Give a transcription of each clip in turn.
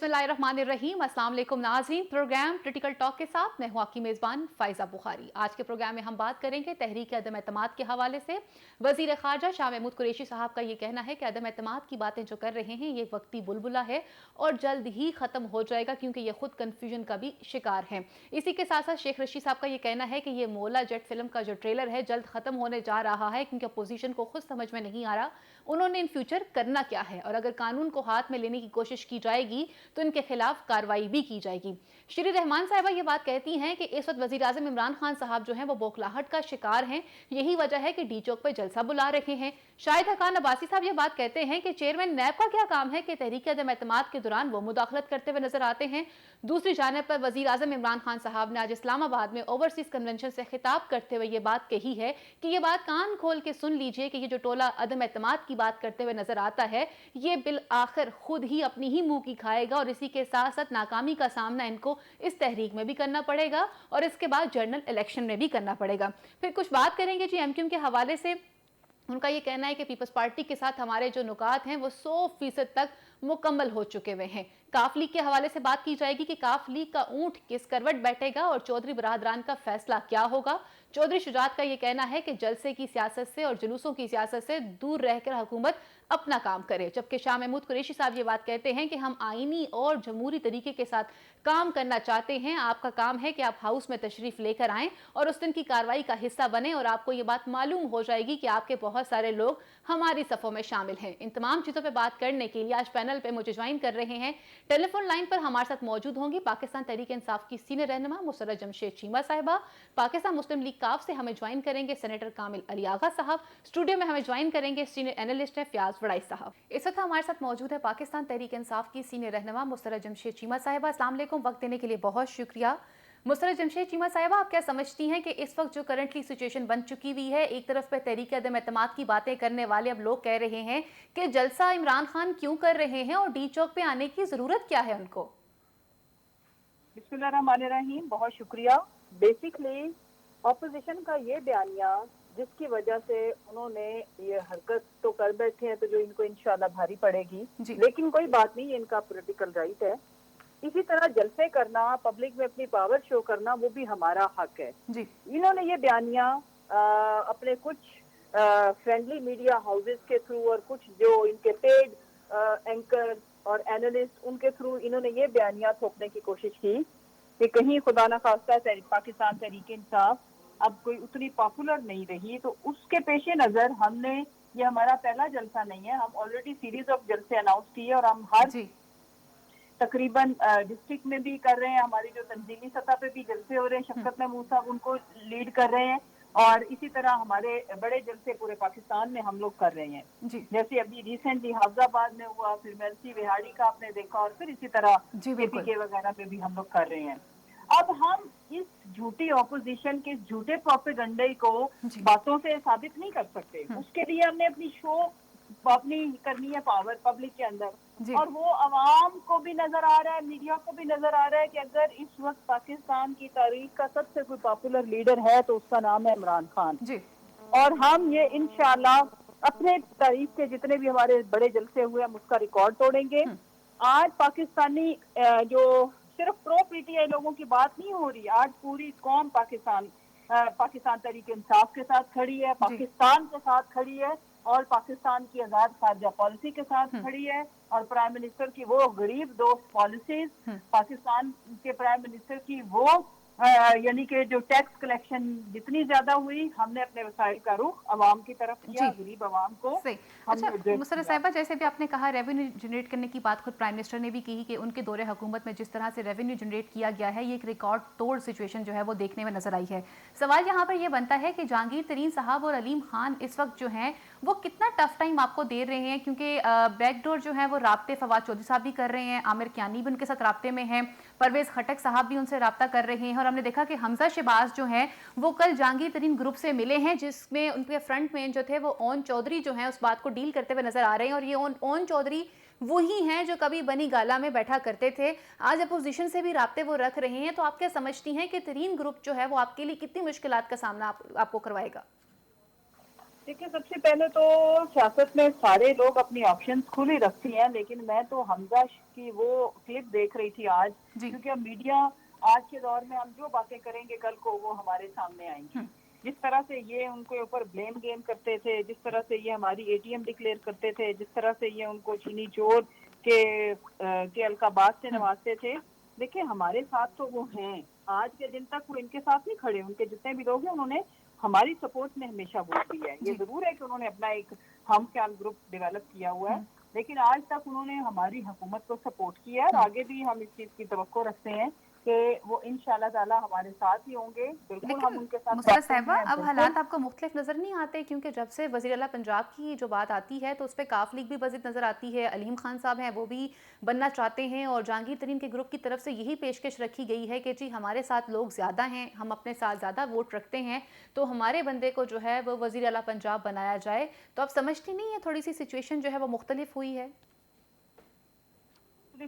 बिस्मिल्लाहिर्रहमानिर्रहीम। अस्सलाम वालेकुम नाज़रीन। प्रोग्राम क्रिटिकल टॉक के साथ मैं हूँ आपकी मेज़बान फ़ाइज़ा बुखारी। आज के प्रोग्राम में हम बात करेंगे तहरीक अदम एतमाद के हवाले से। वज़ीर ख़ारजा शाह महमूद कुरैशी साहब का ये कहना है कि अदम एतमाद की बातें जो कर रहे हैं ये वक्ती बुलबुला है और जल्द ही ख़त्म हो जाएगा, क्योंकि ये खुद कन्फ्यूजन का भी शिकार हैं। इसी के साथ साथ शेख रशीद साहब का ये कहना है कि ये मौला जेट फिल्म का जो ट्रेलर है जल्द ख़त्म होने जा रहा है, क्योंकि अपोजिशन को खुद समझ में नहीं आ रहा उन्होंने इन फ्यूचर करना क्या है, और अगर कानून को हाथ में लेने की कोशिश की जाएगी तो इनके खिलाफ कार्रवाई भी की जाएगी। श्री रहमान साहिबा ये बात कहती हैं कि इस वक्त वजीर आज़म इमरान खान साहब जो हैं वो बौखलाहट का शिकार हैं। यही वजह है कि डी चौक पर जलसा बुला रहे हैं। शाहिद हकान अब्बासी साहब ये बात कहते हैं कि चेयरमैन नैब का क्या काम है कि तहरीक अदम एतमाद के दौरान वो मुदाखलत करते हुए नजर आते हैं। दूसरी जानिब पर वजीर आज़म इमरान खान साहब ने आज इस्लामाबाद में ओवरसीज कन्वेंशन से खिताब करते हुए ये बात कही है कि ये बात कान खोल के सुन लीजिए कि ये जो टोला अदम एतमाद की बात करते हुए नजर आता है ये बिल आखिर खुद ही अपनी ही मुंह की खाएगा, और इसी के साथ साथ नाकामी का सामना इनको इस तहरीक में भी करना पड़ेगा और इसके बाद जनरल इलेक्शन में भी करना पड़ेगा। फिर कुछ बात करेंगे जी एमक्यूएम के हवाले से। उनका ये कहना है कि पीपल्स पार्टी के साथ हमारे जो नुकात हैं वो 100% तक मुकम्मल हो चुके हुए हैं। काफ लीग के हवाले से बात की जाएगी कि काफ लीग का ऊंट किस करवट बैठेगा और चौधरी बरादरान का फैसला क्या होगा। चौधरी शुजात का ये कहना है कि जलसे की सियासत से और जुलूसों की सियासत से दूर रहकर हुकूमत अपना काम करे, जबकि शाह महमूद कुरैशी साहब ये बात कहते हैं कि हम आईनी और जमहूरी तरीके के साथ काम करना चाहते हैं। आपका काम है कि आप हाउस में तशरीफ लेकर आएं और उस दिन की कार्रवाई का हिस्सा बने और आपको ये बात मालूम हो जाएगी कि आपके बहुत सारे लोग हमारी सफ़ों में शामिल हैं। इन तमाम चीज़ों पर बात करने के लिए आज पैनल पे मुझे ज्वाइन कर रहे हैं। टेलीफोन लाइन पर हमारे साथ मौजूद होंगी पाकिस्तान तहरीक इंसाफ की सीनियर रहनुमा मुसर्रत जमशेद चीमा साहिबा। पाकिस्तान मुस्लिम लीग काफ से हमें ज्वाइन करेंगे सेनेटर कामिल अली आगा साहब। स्टूडियो में हमें ज्वाइन करेंगे सीनियर एनालिस्ट है फयाज वड़ाई साहब। इस वक्त हमारे साथ मौजूद है पाकिस्तान तहरीक इंसाफ की सीनियर रहनुमा मुसर्रत जमशेद चीमा साहिबा। अस्सलाम वालेकुम, वक्त देने के लिए बहुत शुक्रिया। मुसर्रत जमशेद चीमा साहिबा, आप क्या समझती हैं कि इस वक्त जो करंटली सिचुएशन बन चुकी हुई है, एक तरफ पे तहरीक अदम एतमाद की बातें करने वाले अब लोग कह रहे हैं कि जलसा इमरान खान क्यों कर रहे हैं और डी चौक पे आने की जरूरत क्या है उनको? बिस्मिल्लाहिर्रहमानिर्रहीम, बहुत शुक्रिया। बेसिकली ऑपोजिशन का ये बयानिया जिसकी वजह से उन्होंने ये हरकत तो कर बैठे हैं, तो जो इनको इंशाल्लाह भारी पड़ेगी, लेकिन कोई बात नहीं, इनका पॉलिटिकल राइट है। इसी तरह जलसे करना, पब्लिक में अपनी पावर शो करना, वो भी हमारा हक है। इन्होंने ये बयानिया अपने कुछ फ्रेंडली मीडिया हाउसेस के थ्रू और कुछ जो इनके पेड एंकर और एनालिस्ट उनके थ्रू इन्होंने ये बयानिया थोपने की कोशिश की कि कहीं खुदा न खास्ता पाकिस्तान तहरीक इंसाफ अब कोई उतनी पॉपुलर नहीं रही, तो उसके पेश नज़र हमने ये हमारा पहला जलसा नहीं है, हम ऑलरेडी सीरीज ऑफ जलसे अनाउंस किए और हम हर तकरीबन डिस्ट्रिक्ट में भी कर रहे हैं। हमारी जो तंजीमी सतह पे भी जलसे हो रहे हैं, शफकत महमूद साहब उनको लीड कर रहे हैं, और इसी तरह हमारे बड़े जलसे पूरे पाकिस्तान में हम लोग कर रहे हैं। जैसे अभी रिसेंटली हाफजाबाद में हुआ, फिर मेलसी विहाड़ी का आपने देखा, और फिर इसी तरह KPK वगैरह पे भी हम लोग कर रहे हैं। अब हम इस झूठी ऑपोजिशन के झूठे प्रोपेगेंडे को बातों से साबित नहीं कर सकते। उसके लिए हमने अपनी शो अपनी करनी है पावर पब्लिक के अंदर, और वो अवाम को भी नजर आ रहा है, मीडिया को भी नजर आ रहा है कि अगर इस वक्त पाकिस्तान की तारीख का सबसे कोई पॉपुलर लीडर है तो उसका नाम है इमरान खान। और हम ये इंशाल्लाह अपने तारीख के जितने भी हमारे बड़े जलसे हुए हम उसका रिकॉर्ड तोड़ेंगे। आज पाकिस्तानी जो सिर्फ प्रो PTI लोगों की बात नहीं हो रही, आज पूरी कौम पाकिस्तान तहरीक इंसाफ के साथ खड़ी है, पाकिस्तान के साथ खड़ी है, और पाकिस्तान की आजाद खारजा पॉलिसी के साथ खड़ी है, और प्राइम मिनिस्टर की वो गरीब दोस्त पॉलिसीज, पाकिस्तान के प्राइम मिनिस्टर की वो यानी कि जो टैक्स कलेक्शन जितनी ज्यादा हुई, हमने अपने वसाइल का रुख अवाम की तरफ किया, गरीब अवाम को। अच्छा मुसर्रत साहिबा, जैसे भी आपने कहा रेवेन्यू जनरेट करने की बात खुद प्राइम मिनिस्टर ने भी की कि उनके दौरे हुकूमत में जिस तरह से रेवेन्यू जनरेट किया गया है, ये एक रिकॉर्ड तोड़ सिचुएशन जो है वो देखने में नजर आई है। सवाल यहाँ पर यह बनता है कि जहांगीर तरीन साहब और अलीम खान इस वक्त जो हैं वो कितना टफ टाइम आपको दे रहे हैं, क्योंकि बैकडोर जो है वो राब्ते फवाद चौधरी साहब भी कर रहे हैं, आमिर कियानी भी उनके साथ राब्ते में हैं, परवेज खटक साहब भी उनसे राब्ता कर रहे हैं, और हमने देखा कि हमजा शहबाज जो हैं वो कल जहांगीर तरीन ग्रुप से मिले हैं, जिसमें उनके फ्रंट मैन जो थे वो ओन चौधरी जो हैं उस बात को डील करते हुए नजर आ रहे हैं, और ये ओन चौधरी वही हैं जो कभी बनी गाला में बैठा करते थे, आज अपोजिशन से भी राब्ते वो रख रहे हैं। तो आप क्या समझती हैं कि तरीन ग्रुप जो है वो आपके लिए कितनी मुश्किलात का सामना आपको करवाएगा? देखिए, सबसे पहले तो सियासत में सारे लोग अपनी ऑप्शंस खुली रखती हैं, लेकिन मैं तो हमजा की वो क्लिप देख रही थी आज, जी। क्योंकि अब मीडिया आज के दौर में हम जो बातें करेंगे कल को वो हमारे सामने आएंगी। जिस तरह से ये उनके ऊपर ब्लेम गेम करते थे, जिस तरह से ये हमारी एटीएम डिक्लेयर करते थे, जिस तरह से ये उनको चीनी चोर के अलकाबाज से नवाजते थे, देखिए हमारे साथ तो वो हैं, आज के दिन तक वो इनके साथ नहीं खड़े, उनके जितने भी लोग हैं उन्होंने हमारी सपोर्ट में हमेशा वोट दी है। ये जरूर है कि उन्होंने अपना एक हम ख्याल ग्रुप डेवलप किया हुआ है, लेकिन आज तक उन्होंने हमारी हुकूमत को सपोर्ट किया है और आगे भी हम इस चीज की तवक्को रखते हैं कि वो इंशाल्लाह ताला हमारे साथ ही होंगे। बिल्कुल हम उनके साथ मुसरत साहिबा, अब बिल्कुल। हालात आपको मुख्तलिफ नज़र नहीं आते? क्योंकि जब से वज़ीर आला पंजाब की जो बात आती है तो उस पर काफ लीग भी बज़िद नज़र आती है, अलीम खान साहब हैं वो भी बनना चाहते हैं और जहांगीर तरीन के ग्रुप की तरफ से यही पेशकश रखी गई है कि जी हमारे साथ लोग ज़्यादा हैं, हम अपने साथ ज़्यादा वोट रखते हैं, तो हमारे बंदे को जो है वो वज़ीर आला पंजाब बनाया जाए। तो आप समझती नहीं है थोड़ी सी सिचुएशन जो है वो मुख्तलिफ हुई है?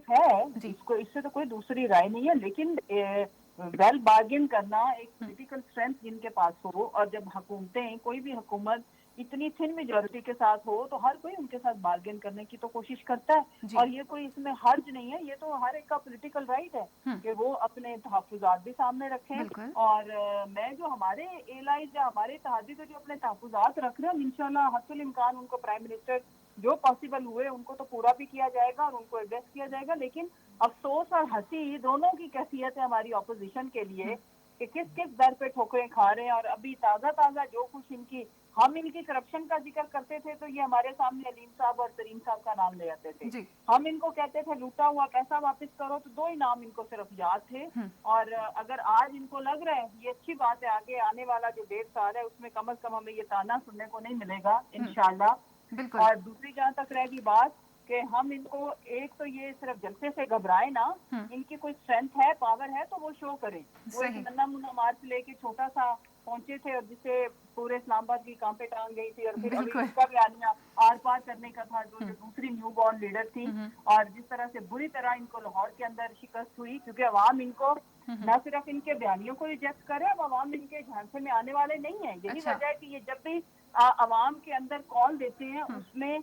है, इसको इससे तो कोई दूसरी राय नहीं है, लेकिन वेल बार्गेन करना एक पॉलिटिकल स्ट्रेंथ जिनके पास हो, और जब हुकूमतें कोई भी हुकूमत इतनी थिन मेजोरिटी के साथ हो तो हर कोई उनके साथ बार्गेन करने की तो कोशिश करता है, और ये कोई इसमें हर्ज नहीं है, ये तो हर एक का पॉलिटिकल राइट है कि वो अपने तहफ़्फ़ुज़ात भी सामने रखें। और मैं जो हमारे एलाइज या हमारे इत्तेहादी जो अपने तहफ़्फ़ुज़ात रख रहे हैं, इंशाल्लाह हस्सुल इम्कान उनको प्राइम मिनिस्टर जो पॉसिबल हुए उनको तो पूरा भी किया जाएगा और उनको एड्रेस किया जाएगा। लेकिन अफसोस और हंसी दोनों की कैफियत है हमारी ऑपोजिशन के लिए कि किस किस दर पे ठोकरें खा रहे हैं। और अभी ताज़ा ताज़ा जो कुछ हम इनकी करप्शन का जिक्र करते थे तो ये हमारे सामने अलीम साहब और तरीन साहब का नाम ले आते थे। हम इनको कहते थे लूटा हुआ पैसा वापस करो, तो दो ही नाम इनको सिर्फ याद थे। और अगर आज इनको लग रहा है, ये अच्छी बात है, आगे आने वाला जो 1.5 साल है उसमें कम अज कम हमें ये ताना सुनने को नहीं मिलेगा इंशाल्लाह। और दूसरी जहाँ तक रहेगी बात कि हम इनको एक तो ये सिर्फ जलसे से घबराए ना, इनकी कोई स्ट्रेंथ है, पावर है तो वो शो करें। वो एक नन्ना मुन्ना मार्च लेके छोटा सा पहुंचे थे और जिससे पूरे इस्लामाबाद की कांपे टांग गई थी, और फिर अभी उसका बयानिया आर पार करने का था जो दूसरी न्यू बॉर्न लीडर थी। और जिस तरह से बुरी तरह इनको लाहौर के अंदर शिकस्त हुई, क्योंकि अवाम इनको न सिर्फ इनके बयानियों को रिजेक्ट करे, अब अवाम इनके झांसे में आने वाले नहीं है। यही वजह है कि ये जब भी अवाम के अंदर कॉल देते हैं उसमें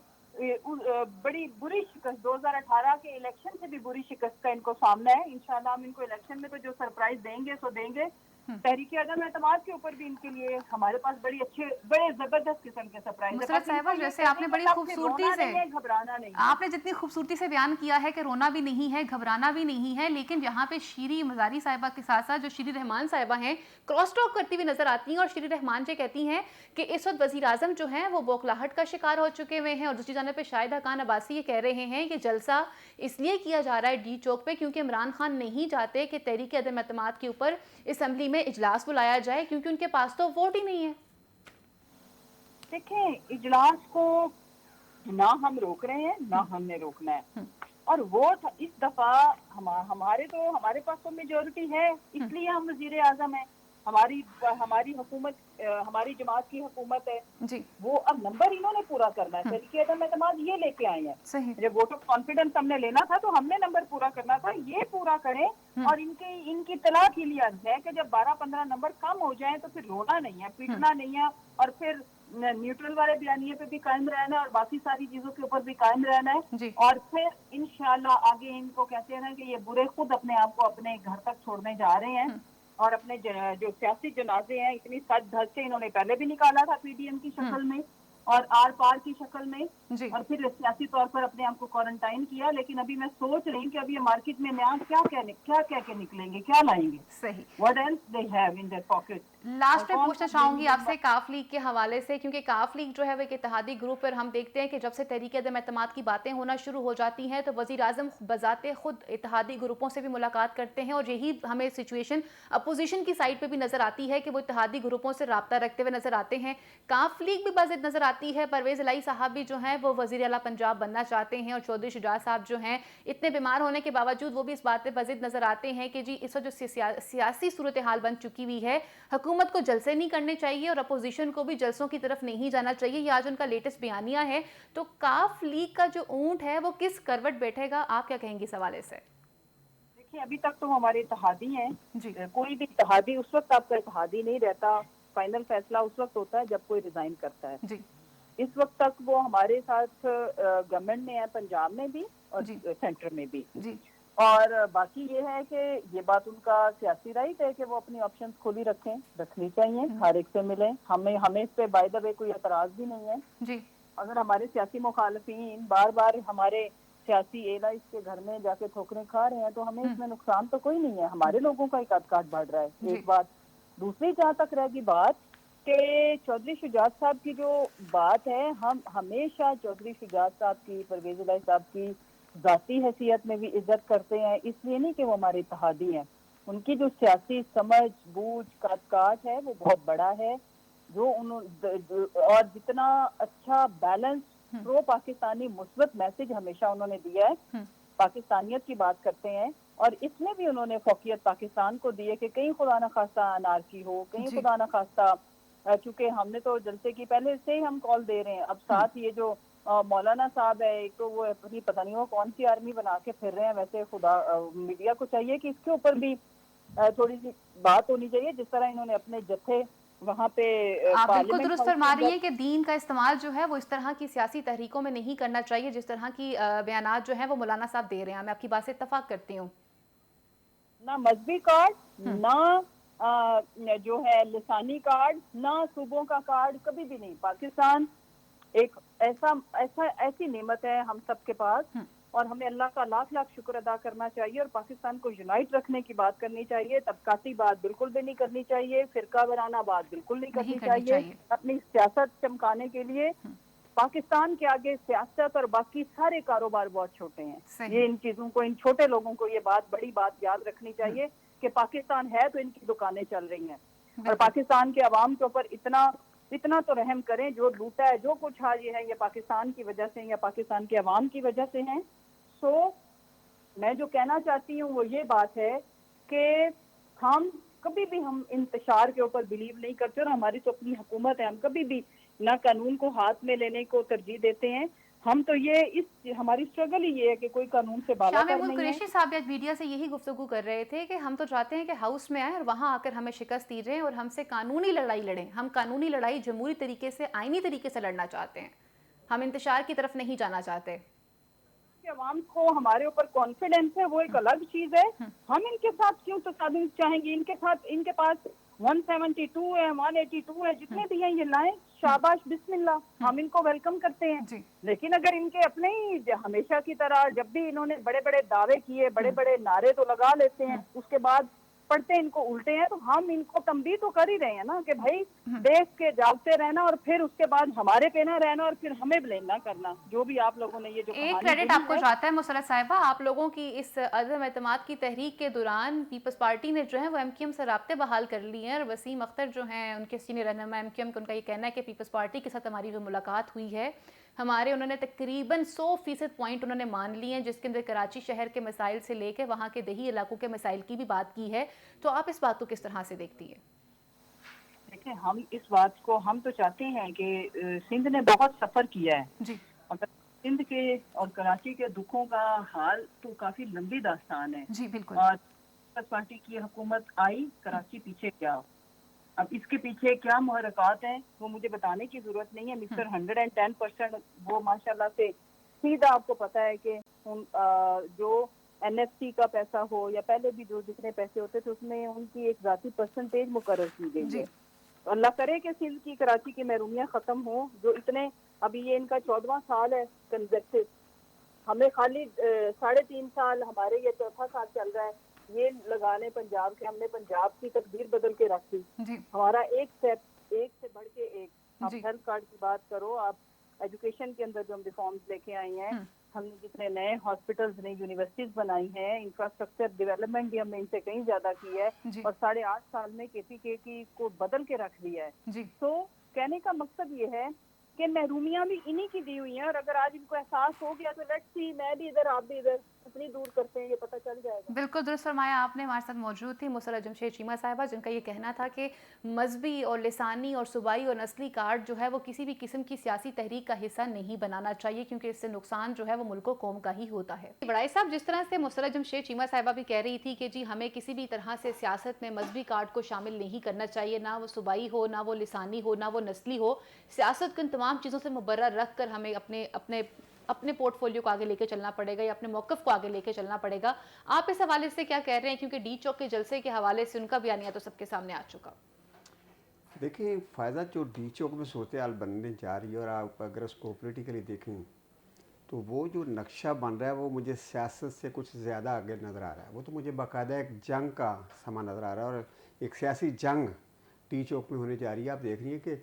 बड़ी बुरी शिकस्त 2018 के इलेक्शन से भी बुरी शिकस्त का इनको सामना है। इंशाल्लाह हम इनको इलेक्शन में तो जो सरप्राइज देंगे सो देंगे। तहरीक अदम एतमाद के ऊपर भी इनके लिए हमारे पास बड़े जबरदस्त किस्म के सरप्राइज। मुसरत साहिबा, जैसे आपने बड़ी खूबसूरती से, घबराना नहीं, आपने जितनी खूबसूरती से बयान किया है कि रोना भी नहीं है, घबराना भी नहीं है, लेकिन यहाँ पे शीरी मजारी साहिबा के साथ साथ जो शीरी रहमान साहिबा हैं क्रॉस टॉक करती हुई नजर आती हैं। और शीरी रहमान जी कहती हैं कि इस वक्त वजीर आजम जो हैं वो बौखलाहट का शिकार हो चुके हुए हैं। और दूसरी जानब पे शाहिदा खान अब्बासी ये कह रहे हैं कि जलसा इसलिए किया जा रहा है डी चौक पे क्योंकि इमरान खान नहीं चाहते कि तहरीक अदम एतमाद के ऊपर असम्बली में इजलास बुलाया जाए, क्योंकि उनके पास तो वोट ही नहीं है। देखें, इजलास को ना हम रोक रहे हैं ना हमने रोकना है, और वोट इस दफा हमारे पास तो मेजोरिटी है, इसलिए हम वजीर आजम है, हमारी हुकूमत, हमारी जमात की हुकूमत है जी। वो अब नंबर इन्होंने पूरा करना है, तहरीक अदम एतमाद ये लेके आए हैं। जब वोट ऑफ कॉन्फिडेंस हमने लेना था तो हमने नंबर पूरा करना था, ये पूरा करें। और इनकी तलाह के लिए अर्ज है कि जब 12-15 नंबर कम हो जाए तो फिर रोना नहीं है, पीटना नहीं है, और फिर न्यूट्रल वाले बयानिए पे भी कायम रहना है और बाकी सारी चीजों के ऊपर भी कायम रहना है। और फिर इंशाल्लाह आगे इनको कहते हैं कि ये बुरे खुद अपने आप को अपने घर तक छोड़ने जा रहे हैं, और अपने जो सियासी जनाजे हैं इतनी सच धज से इन्होंने पहले भी निकाला था पीडीएम की शक्ल में और आर पार की शक्ल में, और फिर सियासी तौर पर अपने आप को क्वारंटाइन किया। लेकिन अभी मैं सोच रही हूँ कि अभी ये मार्केट में नया क्या कह के निकलेंगे, क्या लाएंगे, सही what else they have in their pocket. Last में पूछना चाहूंगी आपसे काफ लीग के हवाले से, क्योंकि काफ लीग जो है वो एक इत्तेहादी ग्रुप पर हम देखते हैं कि जब से तहरीक अदम एतमाद की बातें होना शुरू हो जाती हैं तो वजीर आजम बजाते खुद इत्तेहादी ग्रुपों से भी मुलाकात करते हैं, और यही हमें सिचुएशन अपोजिशन की साइड पर भी नजर आती है कि वो इत्तेहादी ग्रुपों से रब्ता रखते हुए नजर आते हैं। काफ लीग भी बाज़िद नजर आती है, परवेज इलाही साहब भी जो हैं वो वजीर आला पंजाब बनना चाहते हैं, और चौधरी शुजात साहब जो हैं इतने बीमार होने के बावजूद वो भी इस बात पे बाज़िद नजर आते हैं कि जी इस वक्त जो सियासी सूरत हाल बन चुकी हुई है, हुकूमत को जलसे नहीं करने चाहिए और अपोजिशन को भी जलसों की तरफ नहीं जाना चाहिए। ये आज उनका लेटेस्ट बयानिया है। तो काफ लीग का जो ऊंट है वो किस करवट बैठेगा, आप क्या कहेंगे इस हवाले से? देखिए, अभी तक तो हमारे इत्तेहादी हैं जी। कोई भी इत्तेहादी उस वक्त आपका इत्तेहादी नहीं रहता فائنل فیصلہ اس وقت ہوتا ہے جب کوئی ریزائن کرتا ہے. جی اس وقت تک وہ ہمارے ساتھ گورنمنٹ میں ہے، پنجاب میں بھی اور سینٹر میں بھی. جی اور باقی یہ ہے کہ یہ بات ان کا سیاسی رائٹ ہے کہ وہ اپنی آپشنز کھلی رکھیں، رکھنی چاہیے، ہر ایک سے ملیں. ہمیں اس پہ بائی دا وے کوئی اعتراض بھی نہیں ہے. جی اگر ہمارے سیاسی مخالفین بار بار ہمارے سیاسی ایلائز کے گھر میں جا کے ٹھوکریں کھا رہے ہیں تو ہمیں اس میں نقصان تو کوئی نہیں ہے. ہمارے لوگوں کا ایک کاٹ بڑھ رہا ہے، ایک بات. دوسری جہاں تک رہ گی بات کہ چودھری شجاعت صاحب کی جو بات ہے، ہم ہمیشہ چودھری شجاعت صاحب کی، پرویز الہی صاحب کی ذاتی حیثیت میں بھی عزت کرتے ہیں. اس لیے نہیں کہ وہ ہمارے اتحادی ہیں، ان کی جو سیاسی سمجھ بوجھ کاٹ ہے وہ بہت بڑا ہے. جو اور جتنا اچھا بیلنس پرو پاکستانی مثبت میسج ہمیشہ انہوں نے دیا ہے، پاکستانیت کی بات کرتے ہیں. اور اس میں بھی انہوں نے فوقیت پاکستان کو دی ہے کہ کہیں خدا نخواستہ انارکی ہو، کہیں خدا نخواستہ، چونکہ ہم نے تو جلسے کی پہلے سے ہی ہم کال دے رہے ہیں. اب ساتھ یہ جو مولانا صاحب ہے، ایک تو وہ اپنی پتہ نہیں وہ کون سی آرمی بنا کے پھر رہے ہیں. ویسے خدا میڈیا کو چاہیے کہ اس کے اوپر بھی تھوڑی سی بات ہونی چاہیے. جس طرح انہوں نے اپنے جتھے وہاں پہ آپ بالکل پارلیمنٹ درست ہاؤس کے فرما رہی اندر ہیں کہ دین کا استعمال جو ہے وہ اس طرح کی سیاسی تحریکوں میں نہیں کرنا چاہیے جس طرح کی بیانات جو ہیں وہ مولانا صاحب دے رہے ہیں. میں آپ کی بات سے اتفاق کرتی ہوں. نہ مذہبی کارڈ، نہ جو ہے لسانی کارڈ، نہ صوبوں کا کارڈ، کبھی بھی نہیں. پاکستان ایک ایسی نعمت ہے ہم سب کے پاس، اور ہمیں اللہ کا لاکھ لاکھ شکر ادا کرنا چاہیے اور پاکستان کو یونائٹ رکھنے کی بات کرنی چاہیے. طبقاتی بات بالکل بھی نہیں کرنی چاہیے، فرقہ وارانہ بات بالکل نہیں کرنی چاہیے. اپنی سیاست چمکانے کے لیے پاکستان کے آگے سیاست اور باقی سارے کاروبار بہت چھوٹے ہیں. یہ ان چیزوں کو، ان چھوٹے لوگوں کو یہ بات، بڑی بات یاد رکھنی چاہیے کہ پاکستان ہے تو ان کی دکانیں چل رہی ہیں. اور پاکستان کے عوام کے اوپر اتنا تو رحم کریں. جو لوٹا ہے، جو کچھ آج یہ ہے، یہ پاکستان کی وجہ سے یا پاکستان کے عوام کی وجہ سے ہیں. سو میں جو کہنا چاہتی ہوں وہ یہ بات ہے کہ ہم کبھی بھی انتشار کے اوپر بلیو نہیں کرتے، اور ہماری تو اپنی حکومت ہے. ہم کبھی بھی نہ قانون کو ہاتھ میں لینے کو ترجیح دیتے ہیں. ہم تو ہماری اسٹرگل ہی یہ ہے کہ کوئی قانون سے بالا شاہ تر محمود نہیں ہے. قریشی صاحب میڈیا سے یہی گفتگو کر رہے تھے کہ ہم تو چاہتے ہیں کہ ہاؤس میں آئیں اور وہاں آ کر ہمیں شکست دی جائیں اور ہم سے قانونی لڑائی لڑیں. ہم قانونی لڑائی جمہوری طریقے سے، آئینی طریقے سے لڑنا چاہتے ہیں. ہم انتشار کی طرف نہیں جانا چاہتے. عوام کو ہمارے اوپر کانفیڈنس ہے، وہ ایک الگ چیز ہے. ہم ان کے ساتھ کیوں تصادم چاہیں گے؟ ان کے پاس 172 ہے، 182 ہے، جتنے بھی ہیں یہ لائیں، شاباش، بسم اللہ، ہم ان کو ویلکم کرتے ہیں. لیکن اگر ان کے اپنے ہی ہمیشہ کی طرح جب بھی انہوں نے بڑے بڑے دعوے کیے، بڑے بڑے نعرے تو لگا لیتے ہیں، اس کے بعد پڑھتے ان کو الٹے ہیں، تو ہم ان کو تنبیہ تو کر ہی رہے ہیں نا کہ بھائی دیکھ کے جاگتے رہنا، اور پھر اس کے بعد ہمارے پہ نہ رہنا اور پھر ہمیں بلیم نہ کرنا. جو بھی آپ لوگوں نے یہ جو ایک کہانی کریڈٹ بنی آپ کو جاتا ہے مسرت صاحبہ، آپ لوگوں کی اس عدم اعتماد کی تحریک کے دوران پیپلز پارٹی نے جو ہے وہ ایم کیو ایم سے رابطے بحال کر لیے ہیں. اور وسیم اختر جو ہیں ان کے سینئر رہنما ایم کیو ایم، ان کا یہ کہنا ہے کہ پیپلز پارٹی کے ساتھ ہماری جو ملاقات ہوئی ہے، انہوں نے تقریباً 100% پوائنٹ انہوں نے مان لی ہیں، جس کے اندر کراچی شہر کے مسائل سے لے کے وہاں کے دیہی علاقوں کے مسائل کی بھی بات کی ہے. تو آپ اس بات کو کس طرح سے دیکھتی ہیں؟ دیکھیں، ہم اس بات کو، ہم تو چاہتے ہیں کہ سندھ نے بہت سفر کیا ہے. جی. اگر سندھ کے اور کراچی کے دکھوں کا حال تو کافی لمبی داستان ہے. جی بالکل. اور پیپلز پارٹی کی حکومت آئی، کراچی پیچھے گیا. اب اس کے پیچھے کیا محرکات ہیں وہ مجھے بتانے کی ضرورت نہیں ہے. مسٹر 110% وہ ماشاءاللہ سے سیدھا آپ کو پتا ہے کہ جو این ایف سی کا پیسہ ہو یا پہلے بھی جو جتنے پیسے ہوتے تھے اس میں ان کی ایک ذاتی پرسنٹیج مقرر کی گئی ہے. اللہ کرے کہ سندھ کی، کراچی کی محرومیاں ختم ہوں. جو اتنے، ابھی یہ ان کا 14واں سال ہے کنزیکٹو، ہمیں خالی 3.5 سال، ہمارے یہ 4تھا سال چل رہا ہے. یہ لگانے پنجاب کے، ہم نے پنجاب کی تقدیر بدل کے رکھ دی. ہمارا ایک سے بڑھ کے ایک. آپ ہیلتھ کارڈ کی بات کرو، آپ ایجوکیشن کے اندر جو ہم ریفارمز لے کے آئے ہیں، ہم نے جتنے نئے ہاسپٹلز، نئی یونیورسٹیز بنائی ہیں، انفراسٹرکچر ڈیولپمنٹ بھی ہم نے ان سے کہیں زیادہ کی ہے. اور 8.5 سال میں کے پی کے کی کو بدل کے رکھ دیا ہے. تو کہنے کا مقصد یہ ہے کہ محرومیاں بھی انہی کی دی ہوئی ہیں. اور اگر آج ان کو احساس ہو گیا تو لیٹس سی، میں بھی ادھر، آپ بھی ادھر، कितनी दूर करते हैं ये पता चल जाएगा। बिल्कुल दुरुस्त फरमाया आपने। हमारे साथ मौजूद थी मुसर्रत जमशेद चीमा साहिबा, जिनका ये कहना था कि मजहबी और लिसानी और सूबाई और नस्ली कार्ड जो है वो किसी भी किस्म की सियासी तहरीक का हिस्सा नहीं बनाना चाहिए, क्योंकि इससे नुकसान जो है वो मुल्क कौम का ही होता है। बड़ाई साहब, जिस तरह से मुसर्रत जमशेद चीमा साहिबा भी कह रही थी कि जी हमें किसी भी तरह से सियासत में मजहबी कार्ड को शामिल नहीं करना चाहिए, ना वो सूबाई हो, ना वो लिसानी हो, ना वो नस्ली हो, सियासत को इन तमाम चीज़ों से मुबर्रर रख कर हमें अपने अपने अपने पोर्टफोलियो को आगे लेके चलना पड़ेगा या अपने मौक़िफ़ को आगे लेके चलना पड़ेगा। आप इस हवाले से क्या कह रहे हैं, क्योंकि डी चौक के जलसे के हवाले से उनका बयानिया तो सबके सामने आ चुका। देखिए फ़ायदा जो डी चौक में सूरत हाल बनने जा रही है, और आप अगर उसको पॉलिटिकली देखें तो वो जो नक्शा बन रहा है वो मुझे सियासत से कुछ ज़्यादा आगे नज़र आ रहा है। वो तो मुझे बाकायदा एक जंग का समा नज़र आ रहा है, और एक सियासी जंग डी चौक में होने जा रही है। आप देख रही हैं कि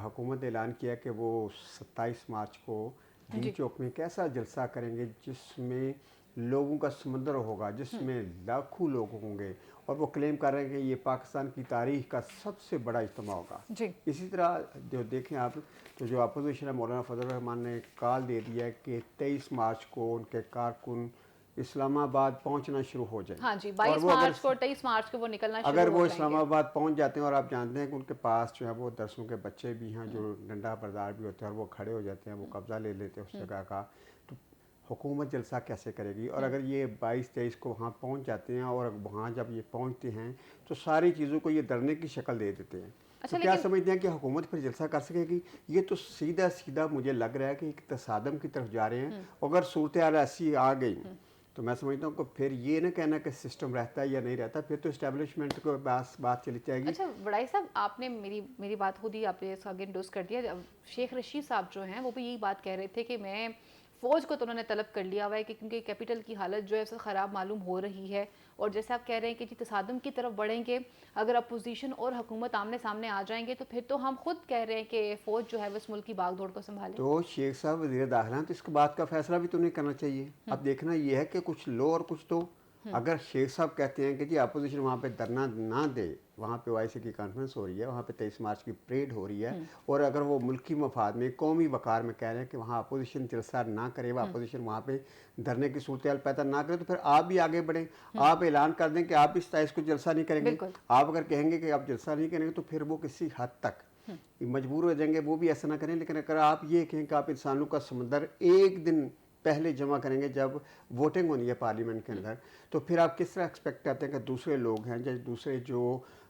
हुकूमत ने ऐलान किया कि वो 27 मार्च को डी चौक में कैसा जलसा करेंगे जिसमें लोगों का समुंदर होगा, जिसमें लाखों लोग होंगे, और वो क्लेम कर रहे हैं कि ये पाकिस्तान की तारीख का सबसे बड़ा इज्तिमा होगा। इसी तरह जो देखें आप, तो जो अपोजिशन है मौलाना फजल रहमान ने कॉल दे दिया है कि 23 मार्च को उनके कारकुन इस्लामाबाद पहुंचना शुरू हो जाए। हाँ जी, 22 मार्च को 23 मार्च को वो निकलना शुरू अगर हो वो जाएंगे। इस्लामाबाद पहुंच जाते हैं, और आप जानते हैं कि उनके पास जो है वो दरसों के बच्चे भी हैं जो डंडा बरदार भी होते हैं, और वो खड़े हो जाते हैं, वो कब्ज़ा ले लेते हैं उस जगह का, तो हुकूमत जलसा कैसे करेगी। और अगर ये 22-23 को वहाँ पहुँच जाते हैं, और वहाँ जब ये पहुँचते हैं तो सारी चीज़ों को ये डरने की शक्ल दे देते हैं। अच्छा, तो क्या समझते हैं कि हुकूमत फिर जलसा कर सकेगी? ये तो सीधा सीधा मुझे लग रहा है कि एक तसादम की तरफ जा रहे हैं। अगर सूरत हाल ऐसी आ गई तो मैं समझता हूँ कि फिर ये ना कहना कि सिस्टम रहता है या नहीं रहता, फिर तो इस्टेब्लिशमेंट को बात चली जाएगी। अच्छा बड़ाई साहब, आपने मेरी बात खुद ही आपने इसका आगे इंडोर्स कर दिया। शेख रशीद साहब जो हैं वो भी यही बात कह रहे थे कि मैं फ़ौज को तो उन्होंने तलब कर लिया हुआ है कि क्योंकि कैपिटल की हालत जो है उससे ख़राब मालूम हो रही है, और जैसे आप कह रहे हैं कि जी तसादम की तरफ बढ़ेंगे, अगर अपोजिशन और हुकूमत आमने सामने आ जाएंगे तो फिर तो हम खुद कह रहे हैं कि फ़ौज जो है वो इस मुल्क की बागडोर को संभाले। तो शेख साहब वज़ीर दाखिला हैं, तो इसके बात का फैसला भी तो नहीं करना चाहिए। अब देखना ये है कि कुछ लो और कुछ तो। अगर शेख साहब कहते हैं कि जी अपोजिशन वहाँ पे धरना ना दे, वहाँ पे ओआईसी की कॉन्फ्रेंस हो रही है, वहाँ पे 23 मार्च की परेड हो रही है, और अगर वो मुल्की मफाद में कौमी वकार में कह रहे हैं कि वहाँ अपोजिशन जलसा ना करे, वह अपोजिशन वहाँ पे धरने की सूरत हाल पैदा ना करे, तो फिर आप भी आगे बढ़ें। आप ऐलान कर दें कि आप इस 27 को जलसा नहीं करेंगे। आप अगर कहेंगे कि आप जलसा नहीं करेंगे तो फिर वो किसी हद तक मजबूर हो जाएंगे, वो भी ऐसा ना करें। लेकिन अगर आप ये कहें कि आप इंसानों का समंदर एक दिन पहले जमा करेंगे जब वोटिंग होनी है पार्लियामेंट के अंदर, तो फिर आप किस तरह एक्सपेक्ट करते हैं कि दूसरे लोग हैं या दूसरे जो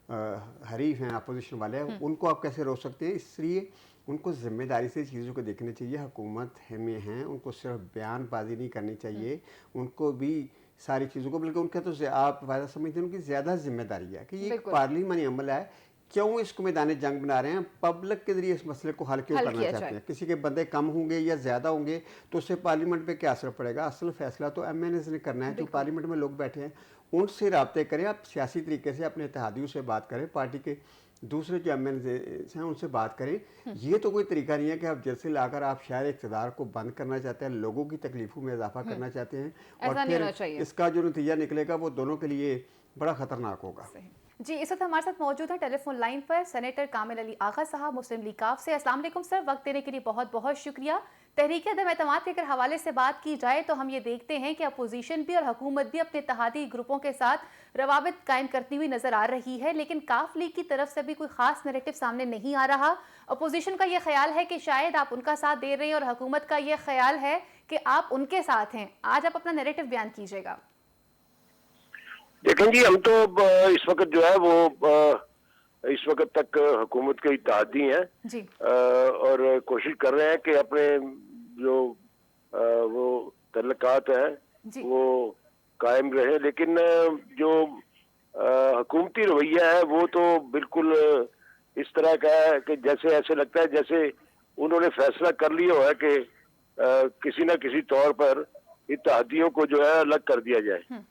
हरीफ हैं अपोजिशन वाले हैं उनको आप कैसे रोक सकते हैं। इसलिए उनको ज़िम्मेदारी से चीज़ों को देखना चाहिए। हुकूमत में हैं, उनको सिर्फ बयानबाजी नहीं करनी चाहिए, उनको भी सारी चीज़ों को, बल्कि उनका तो आप फ़ायदा समझते हैं, उनकी ज़्यादा जिम्मेदारी है कि ये पार्लियामानी अमल है। क्यों इसको मैदान जंग बना रहे हैं? पब्लिक के जरिए इस मसले को हल क्यों करना चाहते हैं? किसी के बंदे कम होंगे या ज़्यादा होंगे तो उससे पार्लियामेंट पे क्या असर पड़ेगा? असल फैसला तो एमएनएस ने करना है। जो पार्लियामेंट में लोग बैठे हैं उनसे राब्ते करें, आप सियासी तरीके से अपने इत्तेहादियों से बात करें, पार्टी के दूसरे जो एमएनएस हैं उनसे बात करें। ये तो कोई तरीका नहीं है कि आप जैसे लाकर आप शहर इक़्तिदार को बंद करना चाहते हैं, लोगों की तकलीफों में इजाफा करना चाहते हैं, और फिर इसका जो नतीजा निकलेगा वो दोनों के लिए बड़ा ख़तरनाक होगा। जी, इस वक्त हमारे साथ मौजूद है टेलीफोन लाइन पर सेनेटर कामिल अली आगा साहब मुस्लिम लीग काफ से। अस्सलाम वालेकुम सर, वक्त देने के लिए बहुत बहुत शुक्रिया। तहरीक अदम एतमाद के अगर हवाले से बात की जाए तो हम ये देखते हैं कि अपोजिशन भी और हुकूमत भी अपने इत्तेहादी ग्रुपों के साथ रवाबित कायम करती हुई नजर आ रही है, लेकिन काफ लीग की तरफ से भी कोई खास नैरेटिव सामने नहीं आ रहा। अपोजिशन का ये ख्याल है कि शायद आप उनका साथ दे रहे हैं और हुकूमत का ये ख्याल है कि आप उनके साथ हैं। आज आप अपना नैरेटिव बयान कीजिएगा। देखें जी, हम तो इस वक्त जो है वो इस वक्त तक हुकूमत के इत्तेहादी हैं जी, और कोशिश कर रहे हैं कि अपने जो वो तल्लुकात हैं वो कायम रहे, लेकिन जो हुकूमती रवैया है वो तो बिल्कुल इस तरह का है कि जैसे ऐसे लगता है जैसे उन्होंने फैसला कर लिया है कि किसी न किसी तौर पर इत्तेहादियों को जो है अलग कर दिया जाए।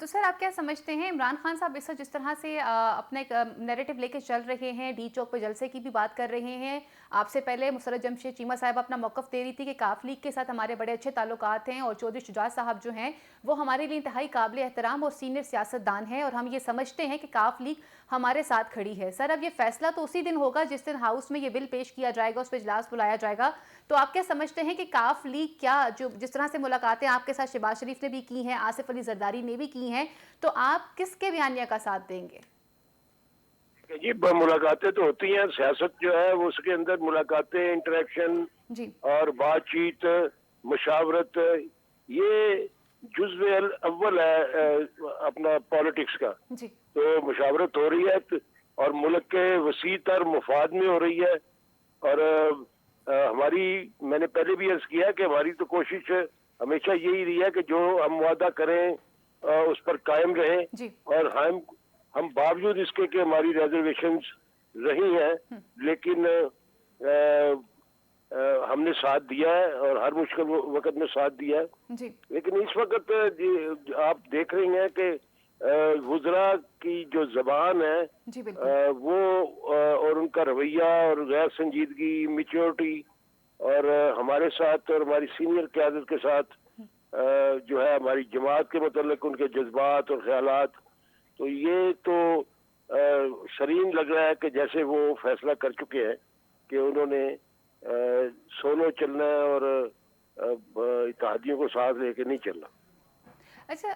तो सर आप क्या समझते हैं, इमरान खान साहब इस जिस तरह से अपना एक नैरेटिव लेके चल रहे हैं, डी चौक पे जलसे की भी बात कर रहे हैं, آپ سے پہلے مسرت جمشید چیمہ صاحب اپنا موقف دے رہی تھی کہ کاف لیگ کے ساتھ ہمارے بڑے اچھے تعلقات ہیں اور چودھری شجاعت صاحب جو ہیں وہ ہمارے لیے انتہائی قابل احترام اور سینئر سیاستدان ہیں اور ہم یہ سمجھتے ہیں کہ کاف لیگ ہمارے ساتھ کھڑی ہے. سر اب یہ فیصلہ تو اسی دن ہوگا جس دن ہاؤس میں یہ بل پیش کیا جائے گا, اس پہ اجلاس بلایا جائے گا, تو آپ کیا سمجھتے ہیں کہ کاف لیگ کیا جو جس طرح سے ملاقاتیں آپ کے ساتھ شہباز شریف نے بھی کی ہیں, آصف علی زرداری نے بھی کی ہیں, تو آپ کس کے بیانیہ کا ساتھ دیں گے؟ جی ملاقاتیں تو ہوتی ہیں, سیاست جو ہے وہ اس کے اندر ملاقاتیں, انٹریکشن جی اور بات چیت, مشاورت, یہ جزو اول ہے اپنا پالیٹکس کا. جی تو مشاورت ہو رہی ہے اور ملک کے وسیع تر مفاد میں ہو رہی ہے. اور ہماری, میں نے پہلے بھی عرض کیا کہ ہماری تو کوشش ہمیشہ یہی رہی ہے کہ جو ہم وعدہ کریں اس پر قائم رہیں. جی اور ہم باوجود اس کے کہ ہماری ریزرویشنز رہی ہیں لیکن ہم نے ساتھ دیا ہے اور ہر مشکل وقت میں ساتھ دیا ہے. جی لیکن اس وقت آپ دیکھ رہی ہیں کہ وزراء کی جو زبان ہے جی بالکل وہ اور ان کا رویہ اور غیر سنجیدگی, میچورٹی, اور ہمارے ساتھ اور ہماری سینئر قیادت کے ساتھ جو ہے ہماری جماعت کے متعلق ان کے جذبات اور خیالات, تو یہ تو شرین لگ رہا ہے کہ جیسے وہ فیصلہ کر چکے ہیں کہ انہوں نے سولو چلنا ہے اور اتحادیوں کو ساتھ لے کے نہیں چلنا. اچھا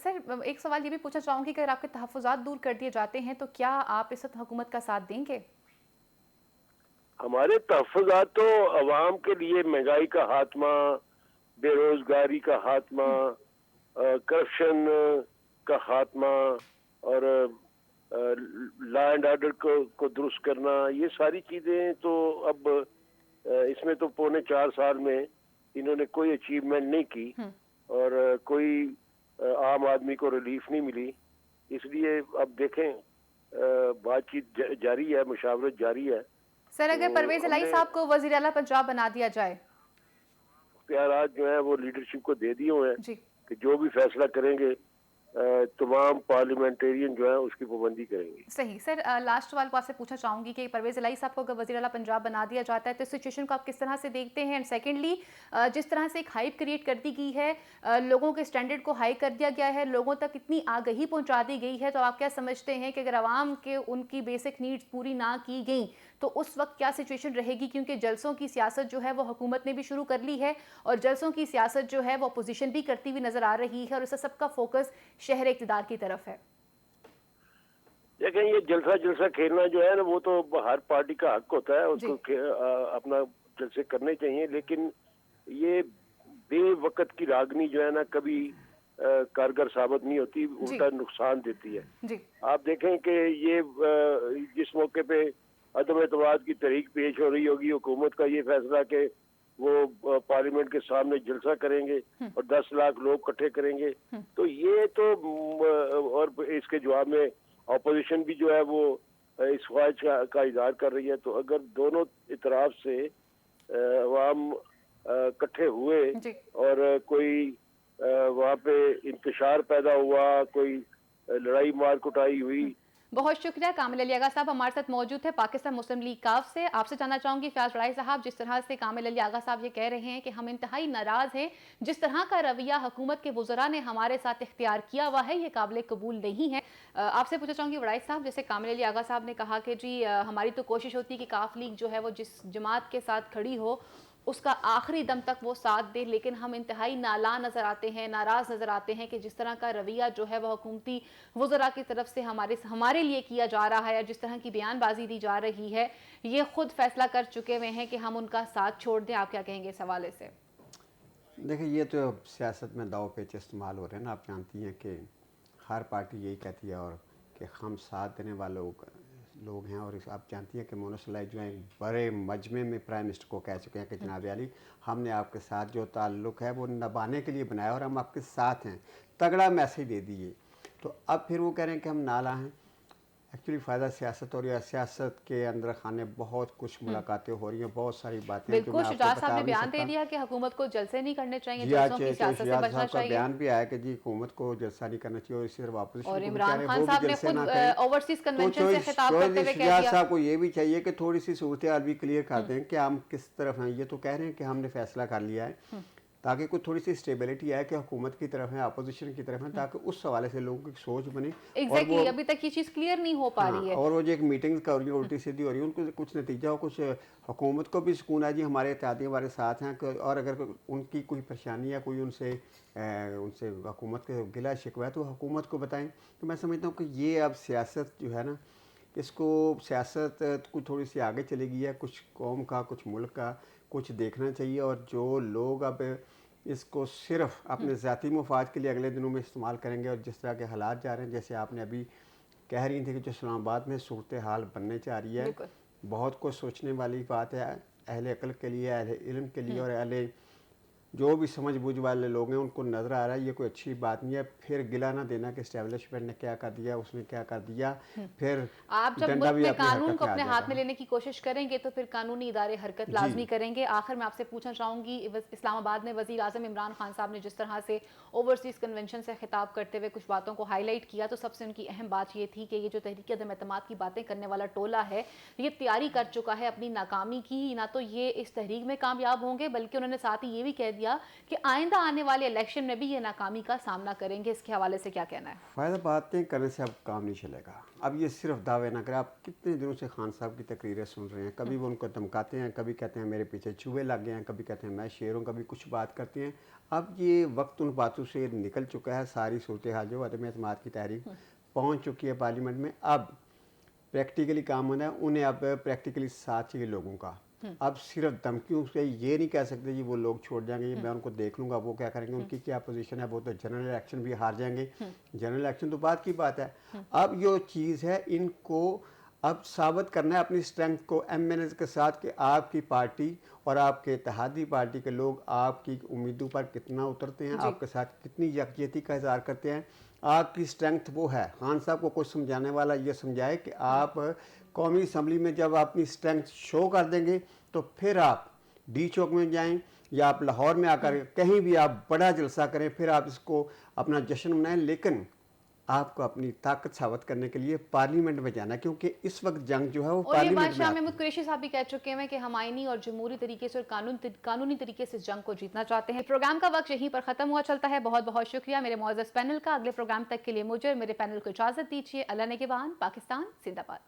سر, ایک سوال یہ بھی پوچھنا چاہوں گی کہ اگر آپ کے تحفظات دور کر دیے جاتے ہیں تو کیا آپ اس وقت حکومت کا ساتھ دیں گے؟ ہمارے تحفظات تو عوام کے لیے مہنگائی کا خاتمہ, بے روزگاری کا خاتمہ, کرپشن کا خاتمہ اور لا اینڈ آرڈر کو درست کرنا, یہ ساری چیزیں تو اب اس میں تو پونے 4 سال میں انہوں نے کوئی اچیومنٹ نہیں کی اور کوئی عام آدمی کو ریلیف نہیں ملی. اس لیے اب دیکھیں بات چیت جاری ہے, مشاورت جاری ہے. سر اگر پرویز الہی صاحب کو وزیر اعلیٰ پنجاب بنا دیا جائے؟ اختیارات جو ہیں وہ لیڈرشپ کو دے دیے ہوئے ہیں جی کہ جو بھی فیصلہ کریں گے تمام پارلیمنٹیرین جو ہیں اس کی پابندی کریں گے. صحیح. سر لاسٹ سوال کو آپ سے پوچھنا چاہوں گی کہ پرویز الہی صاحب کو اگر وزیر اعلیٰ پنجاب بنا دیا جاتا ہے تو اس سچویشن کو آپ کس طرح سے دیکھتے ہیں؟ اینڈ سیکنڈلی, جس طرح سے ایک ہائپ کریٹ کر دی گئی ہے, لوگوں کے اسٹینڈرڈ کو ہائی کر دیا گیا ہے, لوگوں تک اتنی آگہی پہنچا دی گئی ہے, تو آپ کیا سمجھتے ہیں کہ اگر عوام کے ان کی بیسک نیڈز پوری نہ کی گئیں تو اس وقت کیا سچویشن رہے گی؟ کیونکہ جلسوں کی سیاست جو ہے وہ حکومت نے بھی شروع کر لی ہے اور جلسوں کی سیاست جو ہے وہ اپوزیشن بھی کرتی ہوئی نظر آ رہی ہے اور اس سب کا فوکس شہر اقتدار کی طرف ہے. دیکھیں یہ جلسہ کھیلنا جو ہے نا وہ تو ہر پارٹی کا حق ہوتا ہے, اس کو اپنا جلسے کرنے چاہیے, لیکن یہ بے وقت کی راگنی جو ہے نا کبھی کارگر ثابت نہیں ہوتی, الٹا نقصان دیتی ہے. جی آپ دیکھیں کہ یہ جس موقع پہ عدم اعتماد کی تحریک پیش ہو رہی ہوگی, حکومت کا یہ فیصلہ کہ وہ پارلیمنٹ کے سامنے جلسہ کریں گے اور 10 لاکھ لوگ اکٹھے کریں گے, تو یہ تو اور اس کے جواب میں اپوزیشن بھی جو ہے وہ اس خواہش کا اظہار کر رہی ہے. تو اگر دونوں اطراف سے عوام اکٹھے ہوئے اور کوئی وہاں پہ انتشار پیدا ہوا, کوئی لڑائی مار کٹائی ہوئی. بہت شکریہ. کامل علی آغا صاحب ہمارے ساتھ موجود ہے پاکستان مسلم لیگ کاف سے. آپ سے جاننا چاہوں گی فیاض بڑائی صاحب, جس طرح سے کامل علی آغا صاحب یہ کہہ رہے ہیں کہ ہم انتہائی ناراض ہیں, جس طرح کا رویہ حکومت کے وزراء نے ہمارے ساتھ اختیار کیا ہوا ہے یہ قابل قبول نہیں ہے. آپ سے پوچھنا چاہوں گی بڑائی صاحب, جیسے کامل علی آغا صاحب نے کہا کہ جی ہماری تو کوشش ہوتی ہے کہ کاف لیگ جو ہے وہ جس جماعت کے ساتھ کھڑی ہو اس کا آخری دم تک وہ ساتھ دے, لیکن ہم انتہائی نالاں نظر آتے ہیں, ناراض نظر آتے ہیں کہ جس طرح کا رویہ جو ہے وہ حکومتی وزراء کی طرف سے ہمارے لیے کیا جا رہا ہے, جس طرح کی بیان بازی دی جا رہی ہے, یہ خود فیصلہ کر چکے ہوئے ہیں کہ ہم ان کا ساتھ چھوڑ دیں. آپ کیا کہیں گے اس حوالے سے؟ دیکھیں یہ تو سیاست میں داؤ پیچ استعمال ہو رہے ہیں نا, آپ جانتی ہیں کہ ہر پارٹی یہی کہتی ہے اور کہ ہم ساتھ دینے والے لوگ ہیں, اور آپ جانتی ہیں کہ مونس لائی جو ہیں بڑے مجمع میں پرائم منسٹر کو کہہ چکے ہیں کہ جناب علی ہم نے آپ کے ساتھ جو تعلق ہے وہ نبھانے کے لیے بنایا اور ہم آپ کے ساتھ ہیں, تگڑا میسیج دے دیے. تو اب پھر وہ کہہ رہے ہیں کہ ہم نالاں ہیں. एक्चुअली फ़ायदा सियासत और या सियासत के अंदर खाने बहुत कुछ मुलाकातें हो रही हैं, बहुत सारी बातें हैं जो बिल्कुल, मैं शुजात आपको साहब बता ने नहीं बयान दे सकता। दिया कि हुकूमत को जलसे नहीं करने चाहिए, जी आज जलसों की सियासत से शहजाद बचना साहब का चाहिए। बयान भी आया कि जी हुकूमत को जलसा नहीं करना चाहिए और इसी तरह अपोजिशन और को भी कह इमरान रहे हैं खान वो भी साहब ने जलसे खुद ना करें। ओवरसीज तो कन्वेंशन से खिताब करते हुए कह शहजाद दिया। साहब को ये भी चाहिए कि थोड़ी सी सूरत हाल भी क्लियर कर दें कि हम किस तरफ हैं। ये तो कह रहे हैं कि हमने फैसला कर लिया है, ताकि कुछ थोड़ी सी स्टेबिलिटी आए कि हुकूमत की तरफ है, अपोजिशन की तरफ है, ताकि उस हवाले से लोगों की सोच बने। और वो अभी तक ये चीज़ क्लियर नहीं हो पा रही है। और वो जो एक मीटिंग्स कर रही है उल्टी सीधी हो रही है, उनको कुछ नतीजा हो, कुछ हुकूमत को भी सुकून है जी हमारे इत्तेहादी हमारे साथ हैं। और अगर उनकी कोई परेशानी या कोई उनसे हुकूमत के गिला शिकवा है तो हुकूमत को बताएं। तो मैं समझता हूँ कि ये अब सियासत जो है ना, इसको सियासत कुछ थोड़ी सी आगे चली गई है, कुछ कौम का कुछ मुल्क का कुछ देखना चाहिए। और जो लोग अब इसको सिर्फ अपने ज़ाती मुफाद के लिए अगले दिनों में इस्तेमाल करेंगे, और जिस तरह के हालात जा रहे हैं, जैसे आपने अभी कह रही थी कि जो इस्लामाबाद में सूरत हाल बनने जा रही है, बहुत कुछ सोचने वाली बात है अहले अक्ल के लिए, अहले इल्म के लिए, और अहले जो भी समझ बूझ वाले लोग हैं उनको नज़र आ रहा है ये कोई अच्छी बात नहीं है। फिर गिला ना देना कि एस्टेब्लिशमेंट ने क्या कर दिया, उसने क्या कर दिया, फिर आप जब डंडा मुल्क भी में अपनी कानून हरकत को में आ अपने हाथ में जाएगा। लेने की कोशिश करेंगे तो फिर कानूनी इदारे हरकत जी। लाजमी करेंगे। आखिर मैं आपसे पूछना चाहूँगी, इस्लामाबाद में वज़ीर आज़म इमरान खान साहब ने जिस तरह से ओवरसीज़ कन्वेंशन से खिताब करते हुए कुछ बातों को हाईलाइट किया, तो सबसे उनकी अहम बात ये थी कि ये जो तहरीक अदम एतमाद की बातें करने वाला टोला है, ये तैयारी कर चुका है अपनी नाकामी की। ना तो ये इस तहरीक में कामयाब होंगे, बल्कि उन्होंने साथ ही ये भी कह दिया कि आइंदा आने वाले इलेक्शन में भी ये नाकामी का सामना करेंगे। इसके हवाले से क्या कहना है? फ़ायदा बातें करने से अब काम नहीं चलेगा। अब ये सिर्फ दावे ना करें। आप कितने दिनों से खान साहब की तकरीरें सुन रहे हैं, कभी वो उनको धमकाते हैं, कभी कहते हैं मेरे पीछे चूहे लग गए हैं, कभी कहते हैं मैं शेर हूँ, कभी कुछ बात करते हैं। अब ये वक्त उन बातों से निकल चुका है। सारी सूरत हाल जो अदम एतमाद की तहरीक पहुँच चुकी है पार्लियामेंट में। अब प्रैक्टिकली काम होना है उन्हें, अब प्रैक्टिकली साथ चाहिए लोगों का। अब सिर्फ धमकियों से ये नहीं कह सकते जी वो लोग छोड़ जाएंगे, ये मैं उनको देख लूँगा, वो क्या करेंगे, उनकी क्या पोजीशन है, वो तो जनरल इलेक्शन भी हार जाएंगे। जनरल इलेक्शन तो बात की बात है। अब ये चीज़ है, इनको अब साबित करना है अपनी स्ट्रेंथ को एमएनएस के साथ कि आपकी पार्टी और आपके इत्तेहादी पार्टी के लोग आपकी उम्मीदों पर कितना उतरते हैं, आपके साथ कितनी यकजहती का इज़हार करते हैं। आपकी स्ट्रेंथ वो है। खान साहब को कुछ समझाने वाला ये समझाए कि आप कौमी असम्बली में जब अपनी स्ट्रेंथ शो कर देंगे तो फिर आप डी चौक में जाएं या आप लाहौर में आकर कहीं भी आप बड़ा जलसा करें, फिर आप इसको अपना जश्न मनाएं। लेकिन आपको अपनी ताकत साबित करने के लिए पार्लियामेंट में जाना, क्योंकि इस वक्त जंग जो है वो और ये पार्लियामेंट बात में शाह महमूद कुरैशी साहब भी कह चुके हैं कि हम आईनी और जमहूरी तरीके से और कानूनी तरीके से इस जंग को जीतना चाहते हैं। प्रोग्राम का वक्त यहीं पर खत्म हुआ चलता है। बहुत बहुत शुक्रिया मेरे मुअज़्ज़ज़ पैनल का। अगले प्रोग्राम तक के लिए मुझे और मेरे पैनल को इजाजत दीजिए। अल्लाह नेगहबान। पाकिस्तान जिंदाबाद।